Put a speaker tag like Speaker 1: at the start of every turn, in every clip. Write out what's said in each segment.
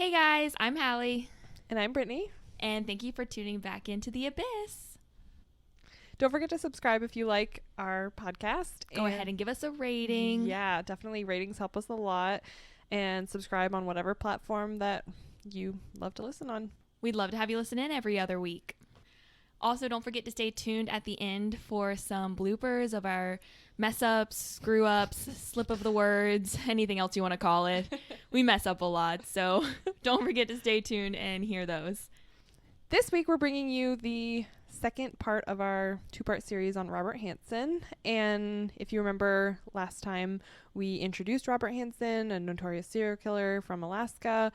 Speaker 1: Hey guys, I'm Hallie.
Speaker 2: And I'm Brittany.
Speaker 1: And thank you for tuning back into the abyss.
Speaker 2: Don't forget to subscribe if you like our podcast.
Speaker 1: Go ahead and give us a rating.
Speaker 2: Yeah, definitely. Ratings help us a lot. And subscribe on whatever platform that you love to listen on.
Speaker 1: We'd love to have you listen in every other week. Also, don't forget to stay tuned at the end for some bloopers of our mess ups, screw ups, slip of the words, anything else you want to call it. We mess up a lot, so don't forget to stay tuned and hear those.
Speaker 2: This week, we're bringing you the second part of our two-part series on Robert Hansen. And if you remember last time, we introduced Robert Hansen, a notorious serial killer from Alaska.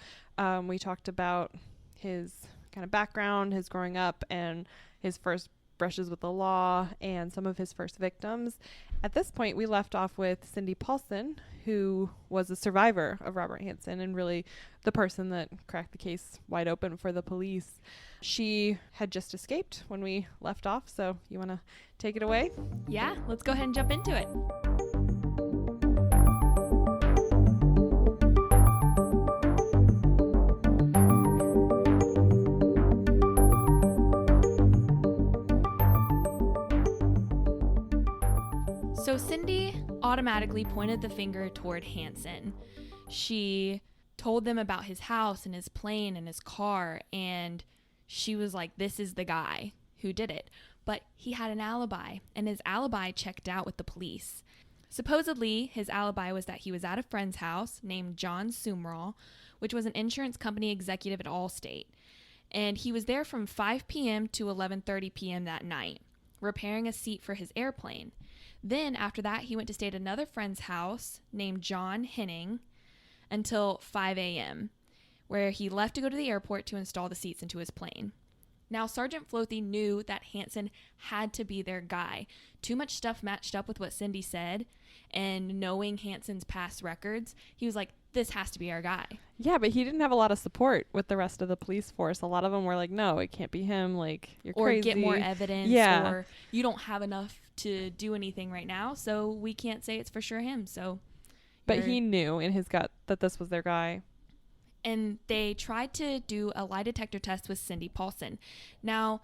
Speaker 2: We talked about his kind of background, his growing up, and his first brushes with the law, and some of his first victims. At this point, we left off with Cindy Paulson, who was a survivor of Robert Hansen and really the person that cracked the case wide open for the police. She had just escaped when we left off, so you want to take it away?
Speaker 1: Yeah, let's go ahead and jump into it. So Cindy automatically pointed the finger toward Hansen. She told them about his house and his plane and his car, and she was like, this is the guy who did it. But he had an alibi, and his alibi checked out with the police. Supposedly, his alibi was that he was at a friend's house named John Sumrall, which was an insurance company executive at Allstate. And he was there from 5 p.m. to 11:30 p.m. that night, repairing a seat for his airplane. Then, after that, he went to stay at another friend's house named John Henning until 5 a.m., where he left to go to the airport to install the seats into his plane. Now, Sergeant Floathy knew that Hansen had to be their guy. Too much stuff matched up with what Cindy said, and knowing Hansen's past records, he was like, this has to be our guy.
Speaker 2: Yeah, but he didn't have a lot of support with the rest of the police force. A lot of them were like, no, it can't be him. Like, you're crazy.
Speaker 1: Or get more evidence.
Speaker 2: Yeah.
Speaker 1: Or you don't have enough to do anything right now, so we can't say it's for sure him.
Speaker 2: But he knew in his gut that this was their guy.
Speaker 1: And they tried to do a lie detector test with Cindy Paulson. Now,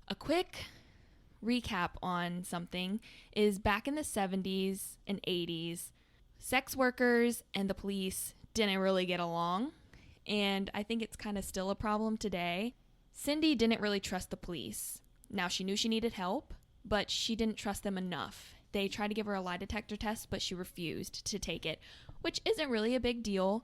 Speaker 1: a quick recap on something is back in the 70s and 80s, sex workers and the police didn't really get along. And I think it's kind of still a problem today. Cindy didn't really trust the police. Now, she knew she needed help, but she didn't trust them enough. They tried to give her a lie detector test, but she refused to take it, which isn't really a big deal.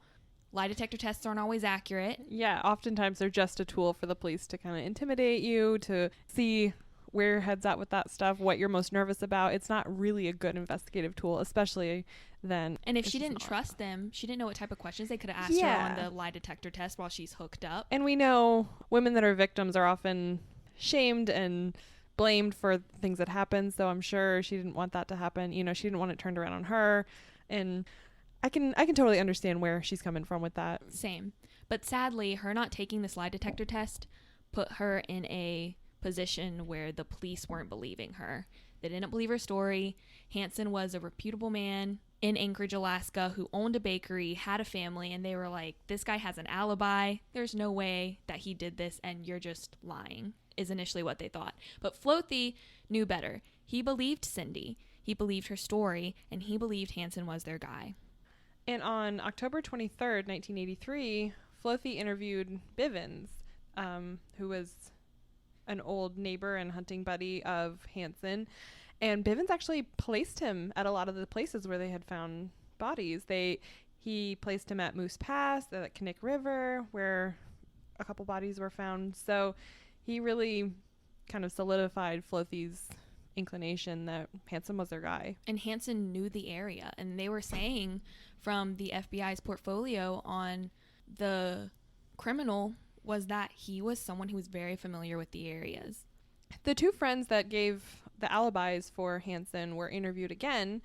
Speaker 1: Lie detector tests aren't always accurate.
Speaker 2: Yeah, oftentimes they're just a tool for the police to kind of intimidate you, to see where your head's at with that stuff, what you're most nervous about. It's not really a good investigative tool, especially then.
Speaker 1: And if she didn't trust them, she didn't know what type of questions they could have asked her on the lie detector test while she's hooked up.
Speaker 2: And we know women that are victims are often shamed and blamed for things that happen, so I'm sure she didn't want that to happen. You know, she didn't want it turned around on her, and I can totally understand where she's coming from with that.
Speaker 1: Same. But sadly, her not taking this lie detector test put her in a position where the police weren't believing her. They didn't believe her story. Hansen was a reputable man in Anchorage, Alaska, who owned a bakery, had a family, and they were like, this guy has an alibi. There's no way that he did this, and you're just lying, is initially what they thought. But Floathy knew better. He believed Cindy. He believed her story, and he believed Hansen was their guy.
Speaker 2: And on October 23rd, 1983, Floathy interviewed Bivens, who was an old neighbor and hunting buddy of Hansen. And Bivens actually placed him at a lot of the places where they had found bodies. He placed him at Moose Pass, at Knik River, where a couple bodies were found. So he really kind of solidified Floathy's inclination that Hansen was their guy.
Speaker 1: And Hansen knew the area, and they were saying from the FBI's portfolio on the criminal was that he was someone who was very familiar with the areas.
Speaker 2: The two friends that gave the alibis for Hansen were interviewed again,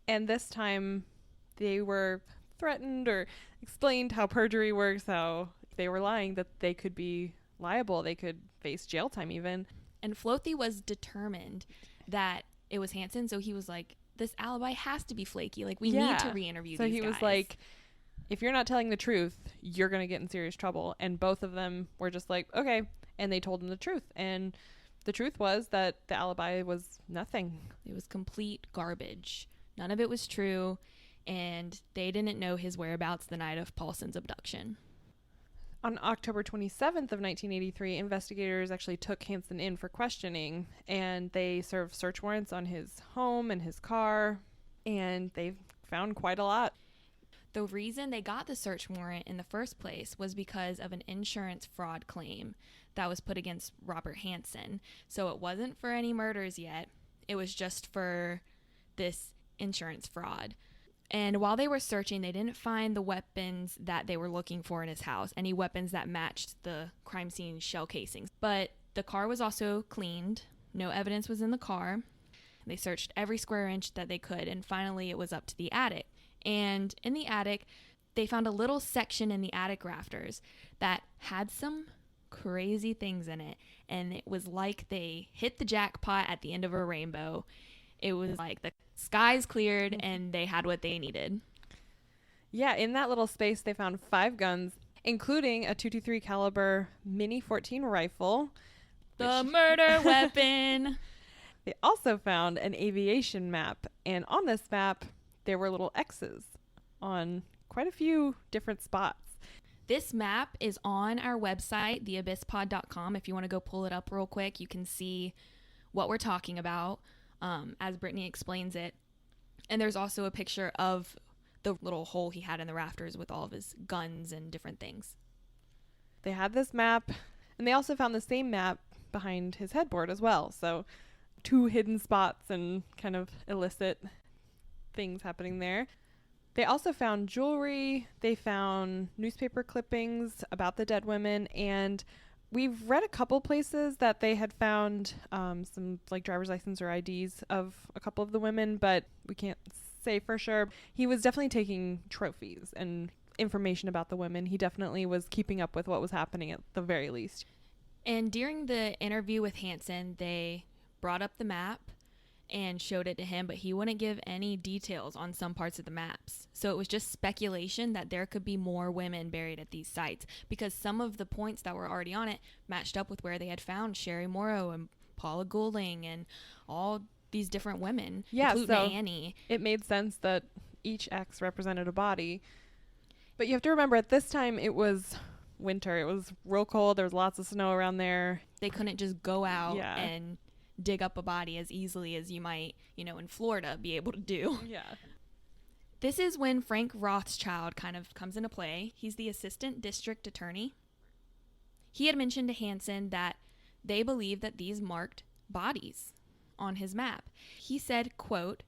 Speaker 2: and this time they were threatened or explained how perjury works, how they were lying, that they could be liable, they could face jail time even.
Speaker 1: And Floathy was determined that it was Hansen, so he was like, this alibi has to be flaky. Like, we need to re-interview these guys.
Speaker 2: So he was like, if you're not telling the truth, you're going to get in serious trouble. And both of them were just like, okay. And they told him the truth. And the truth was that the alibi was nothing.
Speaker 1: It was complete garbage. None of it was true. And they didn't know his whereabouts the night of Paulson's abduction.
Speaker 2: On October 27th of 1983, investigators actually took Hansen in for questioning. And they served search warrants on his home and his car. And they found quite a lot.
Speaker 1: The reason they got the search warrant in the first place was because of an insurance fraud claim that was put against Robert Hansen. So it wasn't for any murders yet. It was just for this insurance fraud. And while they were searching, they didn't find the weapons that they were looking for in his house, any weapons that matched the crime scene shell casings. But the car was also cleaned. No evidence was in the car. They searched every square inch that they could, and finally it was up to the attic. And in the attic, they found a little section in the attic rafters that had some crazy things in it. And it was like they hit the jackpot at the end of a rainbow. It was like the skies cleared and they had what they needed.
Speaker 2: Yeah, in that little space, they found 5 guns, including a .223 caliber Mini 14 rifle.
Speaker 1: The murder weapon.
Speaker 2: They also found an aviation map. And on this map, there were little X's on quite a few different spots.
Speaker 1: This map is on our website, theabysspod.com. If you want to go pull it up real quick, you can see what we're talking about as Brittany explains it. And there's also a picture of the little hole he had in the rafters with all of his guns and different things.
Speaker 2: They had this map, and they also found the same map behind his headboard as well. So 2 hidden spots and kind of illicit things happening there. They also found jewelry. They found newspaper clippings about the dead women, and we've read a couple places that they had found some like driver's license or IDs of a couple of the women, but we can't say for sure. He was definitely taking trophies and information about the women. He definitely was keeping up with what was happening at the very least.
Speaker 1: And during the interview with Hansen, they brought up the map and showed it to him, but he wouldn't give any details on some parts of the maps. So it was just speculation that there could be more women buried at these sites, because some of the points that were already on it matched up with where they had found Sherry Morrow and Paula Goulding and all these different women, including
Speaker 2: so
Speaker 1: Annie.
Speaker 2: It made sense that each X represented a body. But you have to remember, at this time, it was winter. It was real cold. There was lots of snow around there.
Speaker 1: They couldn't just go out and dig up a body as easily as you might, in Florida be able to do.
Speaker 2: Yeah.
Speaker 1: This is when Frank Rothschild kind of comes into play. He's the assistant district attorney. He had mentioned to Hansen that they believed that these marked bodies on his map. He said, quote,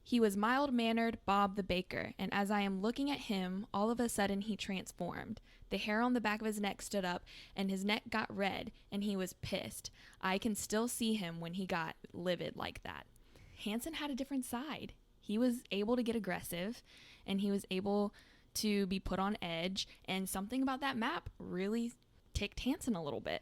Speaker 1: "He was mild-mannered Bob the baker, and as I am looking at him, all of a sudden he transformed. The hair on the back of his neck stood up, and his neck got red, and he was pissed. I can still see him when he got livid like that." Hansen had a different side. He was able to get aggressive, and he was able to be put on edge, and something about that map really ticked Hansen a little bit.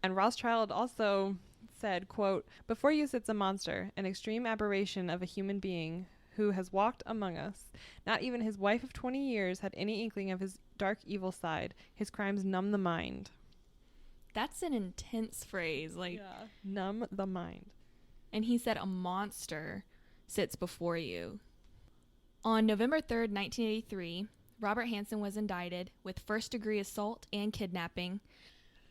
Speaker 2: And Rothschild also said, quote, "Before you sits a monster, an extreme aberration of a human being who has walked among us. Not even his wife of 20 years had any inkling of his dark evil side. His crimes numb the mind."
Speaker 1: That's an intense phrase.
Speaker 2: Numb the mind.
Speaker 1: And he said a monster sits before you. On November 3rd, 1983, Robert Hansen was indicted with first-degree assault and kidnapping,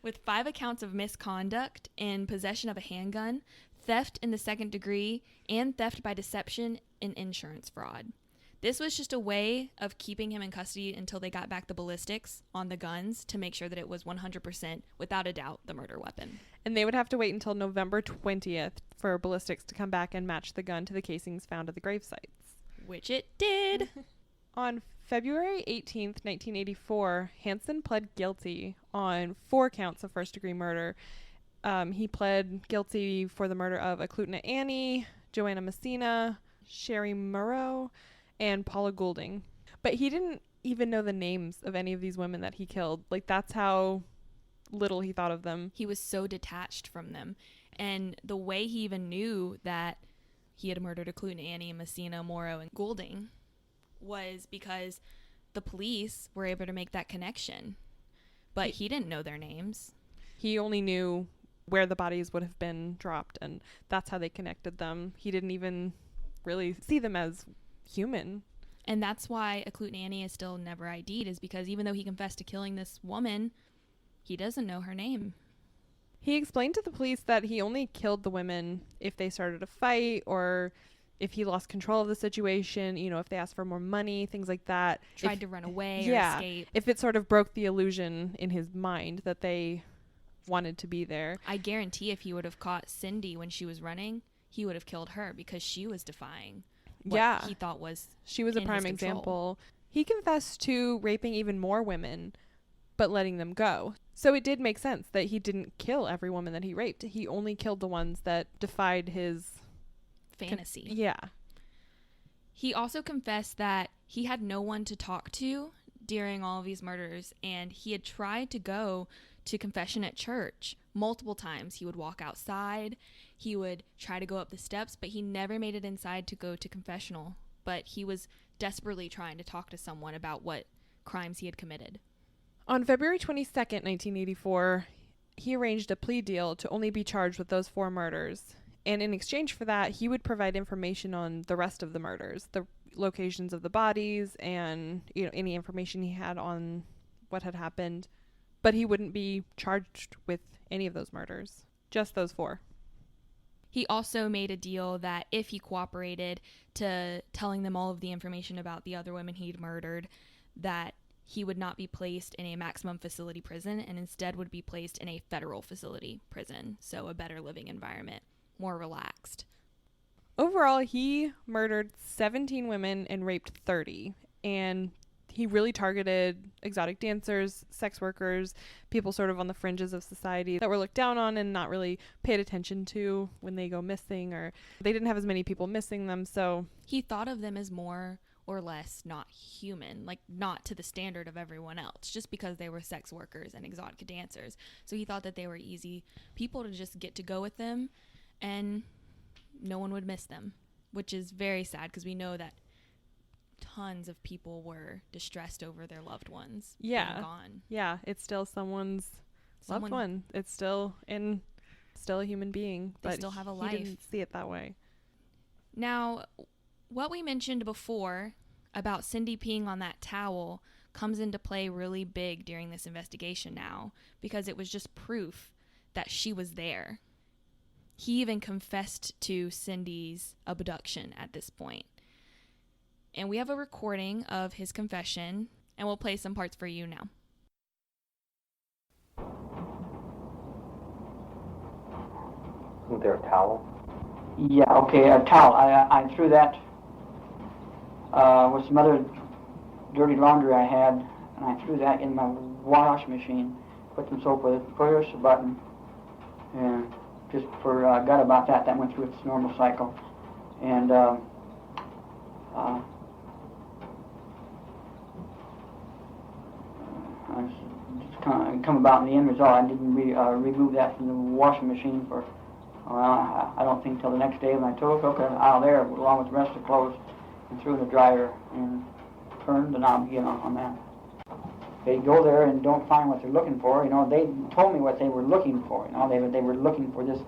Speaker 1: with 5 accounts of misconduct in possession of a handgun, theft in the second degree, and theft by deception and insurance fraud. This was just a way of keeping him in custody until they got back the ballistics on the guns to make sure that it was 100%, without a doubt, the murder weapon.
Speaker 2: And they would have to wait until November 20th for ballistics to come back and match the gun to the casings found at the grave sites.
Speaker 1: Which it did.
Speaker 2: On February 18th, 1984, Hansen pled guilty on 4 counts of first-degree murder. He pled guilty for the murder of Acclutant Annie, Joanna Messina, Sherry Morrow, and Paula Goulding. But he didn't even know the names of any of these women that he killed. That's how little he thought of them.
Speaker 1: He was so detached from them. And the way he even knew that he had murdered Acclutant Annie, Messina, Morrow, and Goulding was because the police were able to make that connection, but he didn't know their names.
Speaker 2: He only knew where the bodies would have been dropped, and that's how they connected them. He didn't even really see them as human.
Speaker 1: And that's why Aklut Annie is still never ID'd, is because even though he confessed to killing this woman, he doesn't know her name.
Speaker 2: He explained to the police that he only killed the women if they started a fight or if he lost control of the situation, you know, if they asked for more money, things like that.
Speaker 1: Tried to run away or escape.
Speaker 2: If it sort of broke the illusion in his mind that they wanted to be there.
Speaker 1: I guarantee if he would have caught Cindy when she was running, he would have killed her because she was defying what he thought was
Speaker 2: she was a prime example. He confessed to raping even more women, but letting them go. So it did make sense that he didn't kill every woman that he raped. He only killed the ones that defied his
Speaker 1: fantasy. He also confessed that he had no one to talk to during all of these murders, and he had tried to go to confession at church multiple times. He would walk outside, he would try to go up the steps, but he never made it inside to go to confessional. But he was desperately trying to talk to someone about what crimes he had committed.
Speaker 2: On February 22nd, 1984, he arranged a plea deal to only be charged with those 4 murders. And in exchange for that, he would provide information on the rest of the murders, the locations of the bodies and, you know, any information he had on what had happened. But he wouldn't be charged with any of those murders, just those 4.
Speaker 1: He also made a deal that if he cooperated to telling them all of the information about the other women he'd murdered, that he would not be placed in a maximum facility prison and instead would be placed in a federal facility prison, so a better living environment, more relaxed.
Speaker 2: Overall, he murdered 17 women and raped 30, and he really targeted exotic dancers, sex workers, people sort of on the fringes of society that were looked down on and not really paid attention to when they go missing, or they didn't have as many people missing them, so
Speaker 1: he thought of them as more or less not human, like not to the standard of everyone else, just because they were sex workers and exotic dancers. So he thought that they were easy people to just get to go with them and no one would miss them, which is very sad because we know that tons of people were distressed over their loved ones being gone.
Speaker 2: Yeah, it's still someone's loved one. It's still a human being,
Speaker 1: they
Speaker 2: but
Speaker 1: still have a life.
Speaker 2: He didn't see it that way.
Speaker 1: Now, what we mentioned before about Cindy peeing on that towel comes into play really big during this investigation now, because it was just proof that she was there. He even confessed to Cindy's abduction at this point. And we have a recording of his confession, and we'll play some parts for you now.
Speaker 3: Isn't there a towel?
Speaker 4: Yeah, okay, a towel. I threw that with some other dirty laundry I had, and I threw that in my wash machine, put some soap with it, push a button, and just forgot about that. That went through its normal cycle. And come about in the end result. I didn't remove that from the washing machine for, I don't think till the next day when I took it out of there along with the rest of the clothes and threw in the dryer and turned the knob again on that. They go there and don't find what they're looking for. You know, they told me what they were looking for. You know, they were looking for this,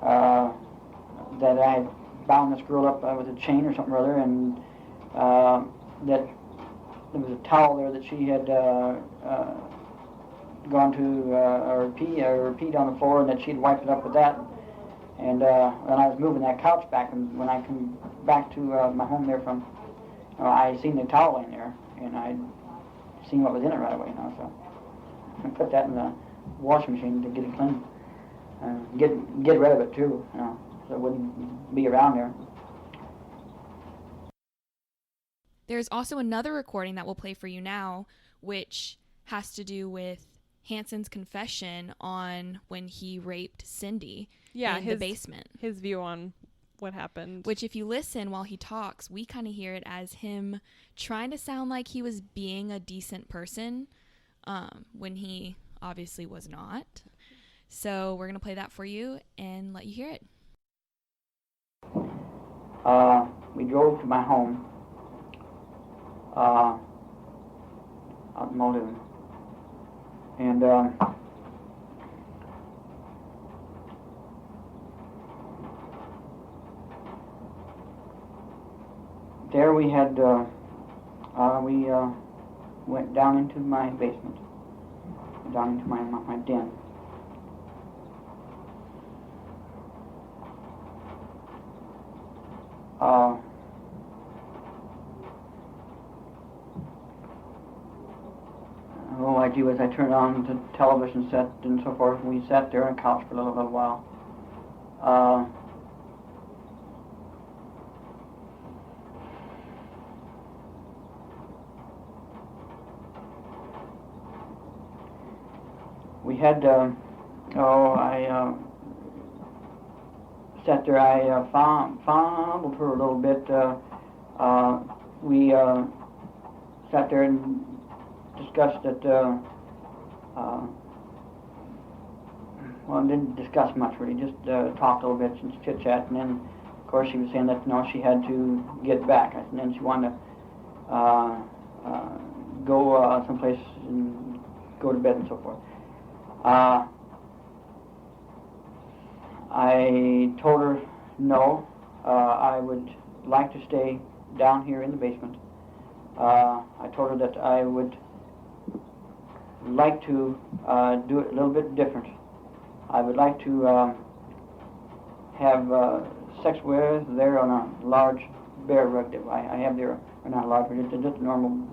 Speaker 4: that I had bound this girl up with a chain or something or other, and that there was a towel there that she had gone to or peed on the floor, and that she'd wiped it up with that. And when I was moving that couch back, and when I come back to my home there from, I seen the towel in there, and I'd seen what was in it right away, you know, so I put that in the washing machine to get it clean. Get rid of it too, you know, so it wouldn't be around there.
Speaker 1: There's also another recording that we'll play for you now, which has to do with Hansen's confession on when he raped Cindy in the basement.
Speaker 2: His view on what happened.
Speaker 1: Which, if you listen while he talks, we kind of hear it as him trying to sound like he was being a decent person when he obviously was not. So we're going to play that for you and let you hear it.
Speaker 4: We drove to my home. out in Muldoon. And there we had, we went down into my basement, down into my den. All I do is I turn on the television set and so forth, and we sat there on the couch for a little while. We had, I sat there, I fondled her a little bit. We sat there and discussed it, well, didn't discuss much really, just talked a little bit, and chit-chat, and then, of course, she was saying that, she had to get back, and then she wanted to go someplace and go to bed and so forth. I told her no, I would like to stay down here in the basement. I told her that I would like to do it a little bit different. I would like to have sex with there on a large bear rug that I have there, or not a large, but just a normal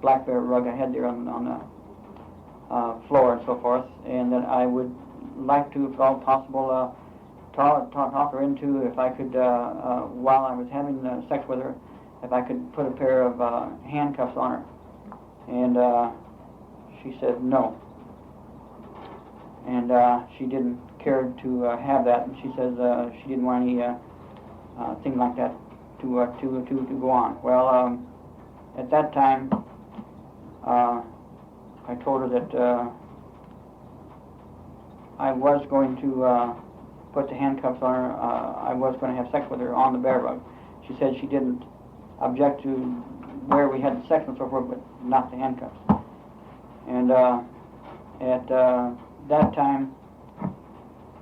Speaker 4: black bear rug I had there on the floor and so forth, and that I would like to, if at all possible, talk her into, if I could, while I was having sex with her, if I could put a pair of handcuffs on her. And she said no. And she didn't care to have that, and she says she didn't want any thing like that to go on. Well, at that time, I told her that I was going to put the handcuffs on her. I was going to have sex with her on the bear rug. She said she didn't object to where we had the sex and so forth, but not the handcuffs. And at that time,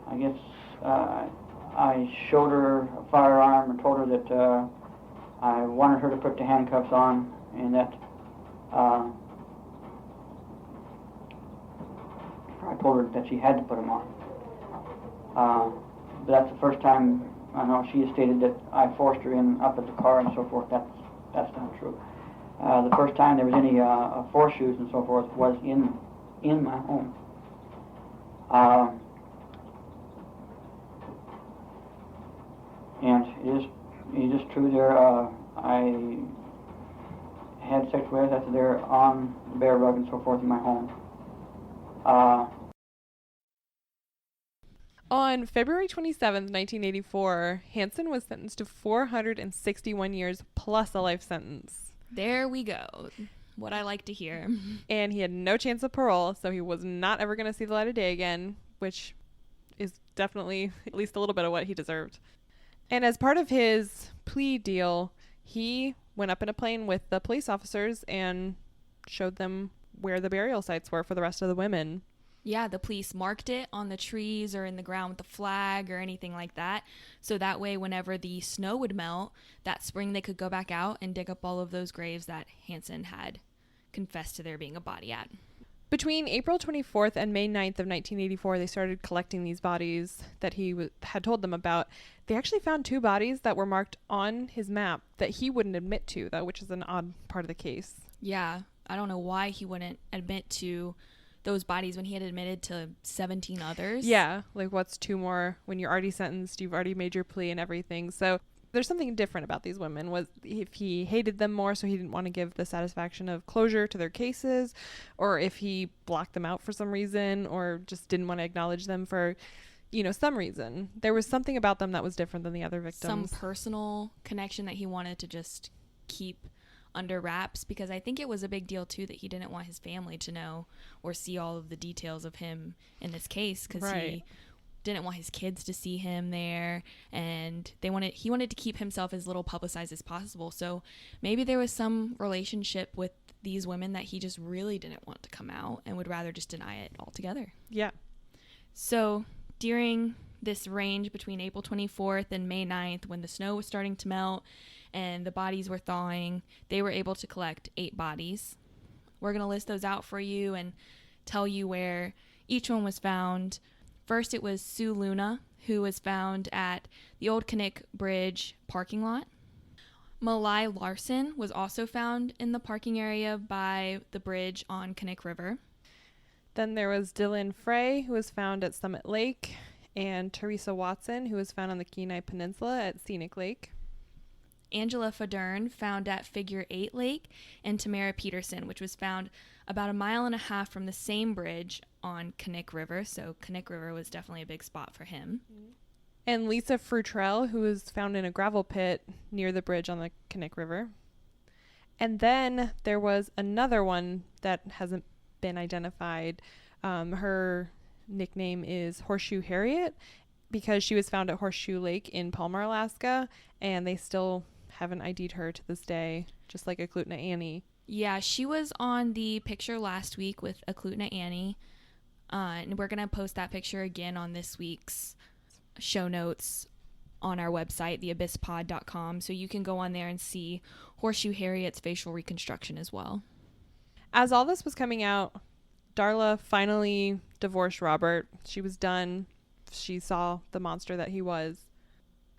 Speaker 4: I guess I showed her a firearm and told her that I wanted her to put the handcuffs on, and that I told her that she had to put them on. But that's the first time, I know she has stated that I forced her in up at the car and so forth. That's not true. The first time there was any force use and so forth was in my home. And it is true there, I had sex with her there on the bear rug and so forth in my home.
Speaker 2: On February 27th, 1984, Hansen was sentenced to 461 years plus a life sentence.
Speaker 1: There we go. What I like to hear.
Speaker 2: And he had no chance of parole, so he was not ever going to see the light of day again, which is definitely at least a little bit of what he deserved. And as part of his plea deal, he went up in a plane with the police officers and showed them where the burial sites were for the rest of the women.
Speaker 1: Yeah, the police marked it on the trees or in the ground with a flag or anything like that. So that way, whenever the snow would melt, that spring they could go back out and dig up all of those graves that Hansen had confessed to there being a body at.
Speaker 2: Between April 24th and May 9th of 1984, they started collecting these bodies that he had told them about. They actually found 2 bodies that were marked on his map that he wouldn't admit to, though, which is an odd part of the case.
Speaker 1: Yeah, I don't know why he wouldn't admit to those bodies when he had admitted to 17 others.
Speaker 2: Yeah, like what's 2 more when you're already sentenced, you've already made your plea and everything. So there's something different about these women. Was if he hated them more, so he didn't want to give the satisfaction of closure to their cases, or if he blocked them out for some reason, or just didn't want to acknowledge them for, some reason. There was something about them that was different than the other victims.
Speaker 1: Some personal connection that he wanted to just keep under wraps, because I think it was a big deal too that he didn't want his family to know or see all of the details of him in this case, because
Speaker 2: right.
Speaker 1: didn't want his kids to see him there, and he wanted to keep himself as little publicized as possible. So maybe there was some relationship with these women that he just really didn't want to come out and would rather just deny it altogether.
Speaker 2: Yeah.
Speaker 1: So during this range between April 24th and May 9th, when the snow was starting to melt and the bodies were thawing, they were able to collect 8 bodies. We're going to list those out for you and tell you where each one was found. First, it was Sue Luna, who was found at the Old Kinnick Bridge parking lot. Malai Larson was also found in the parking area by the bridge on Kinnick River.
Speaker 2: Then there was Dylan Frey, who was found at Summit Lake, and Teresa Watson, who was found on the Kenai Peninsula at Scenic Lake.
Speaker 1: Angela Fadern found at Figure 8 Lake, and Tamara Peterson, which was found about 1.5 miles from the same bridge on Kinnick River. So Kinnick River was definitely a big spot for him.
Speaker 2: And Lisa Frutrell, who was found in a gravel pit near the bridge on the Kinnick River. And then there was another one that hasn't been identified. Her nickname is Horseshoe Harriet because she was found at Horseshoe Lake in Palmer, Alaska, and they still haven't ID'd her to this day, just like Eklutna Annie.
Speaker 1: Yeah, she was on the picture last week with Eklutna Annie, and we're going to post that picture again on this week's show notes on our website, theabysspod.com, so you can go on there and see Horseshoe Harriet's facial reconstruction as well.
Speaker 2: As all this was coming out, Darla finally divorced Robert. She was done. She saw the monster that he was.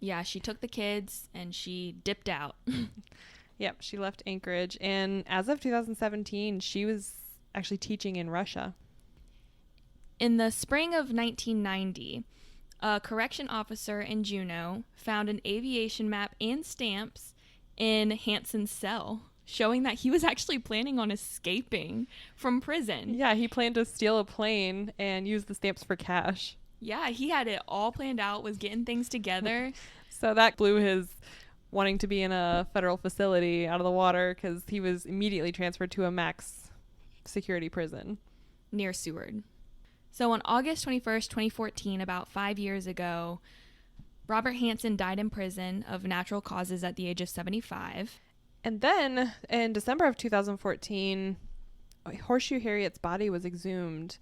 Speaker 1: Yeah, she took the kids and she dipped out.
Speaker 2: Yep, she left Anchorage. And as of 2017, she was actually teaching in Russia.
Speaker 1: In the spring of 1990, a correction officer in Juneau found an aviation map and stamps in Hansen's cell, showing that he was actually planning on escaping from prison.
Speaker 2: Yeah, he planned to steal a plane and use the stamps for cash.
Speaker 1: Yeah, he had it all planned out, was getting things together.
Speaker 2: So that blew his wanting to be in a federal facility out of the water because he was immediately transferred to a max security prison
Speaker 1: near Seward. So on August 21st, 2014, about 5 years ago, Robert Hansen died in prison of natural causes at the age of 75.
Speaker 2: And then in December of 2014, Horseshoe Harriet's body was exhumed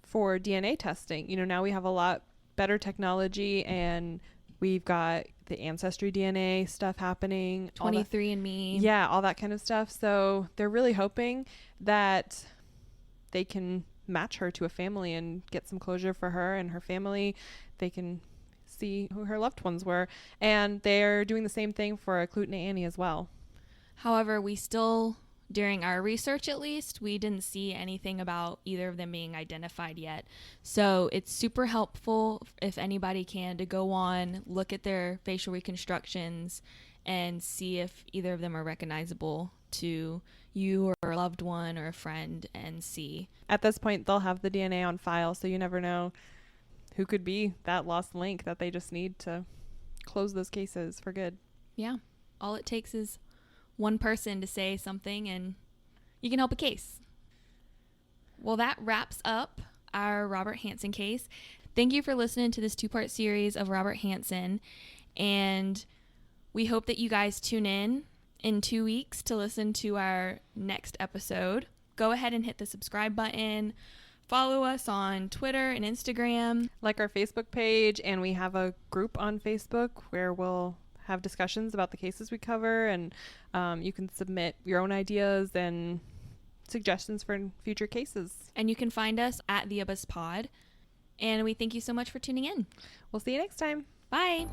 Speaker 2: for DNA testing. You know, now we have a lot better technology and we've got the Ancestry DNA stuff happening.
Speaker 1: 23andMe.
Speaker 2: Yeah, all that kind of stuff. So they're really hoping that they can match her to a family and get some closure for her and her family. They can see who her loved ones were. And they're doing the same thing for Eklutna Annie as well.
Speaker 1: However, we still, during our research at least, we didn't see anything about either of them being identified yet. So it's super helpful if anybody can to go on, look at their facial reconstructions and see if either of them are recognizable to you or a loved one or a friend and see.
Speaker 2: At this point, they'll have the DNA on file, so you never know who could be that lost link that they just need to close those cases for good.
Speaker 1: Yeah. All it takes is one person to say something and you can help a case. Well, that wraps up our Robert Hansen case. Thank you for listening to this 2-part series of Robert Hansen, and we hope that you guys tune in 2 weeks to listen to our next episode. Go ahead and hit the subscribe button. Follow us on Twitter and Instagram.
Speaker 2: Like our Facebook page, and we have a group on Facebook where we'll have discussions about the cases we cover, and you can submit your own ideas and suggestions for future cases.
Speaker 1: And you can find us at The Abyss Pod. And we thank you so much for tuning in.
Speaker 2: We'll see you next time.
Speaker 1: Bye.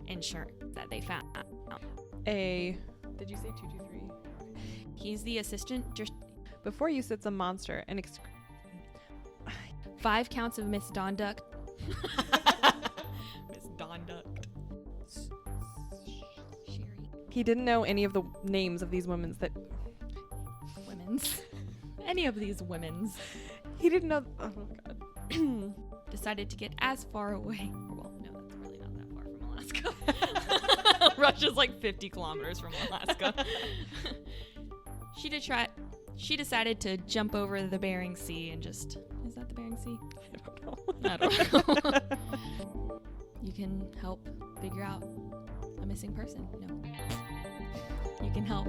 Speaker 1: Insurance that they found.
Speaker 2: Did you say 223?
Speaker 1: He's the assistant.
Speaker 2: Before you sits a monster and
Speaker 1: 5 counts of misconduct. Misconduct.
Speaker 2: He didn't know any of the names of these women's.
Speaker 1: Any of these women's.
Speaker 2: He didn't know. Oh, God.
Speaker 1: Decided to get as far away. Well, no, that's really not that far from Alaska. Russia's like 50 kilometers from Alaska. She decided to jump over the Bering Sea and just... Is that the Bering Sea? I don't know. You can help figure out a missing person. No. You can help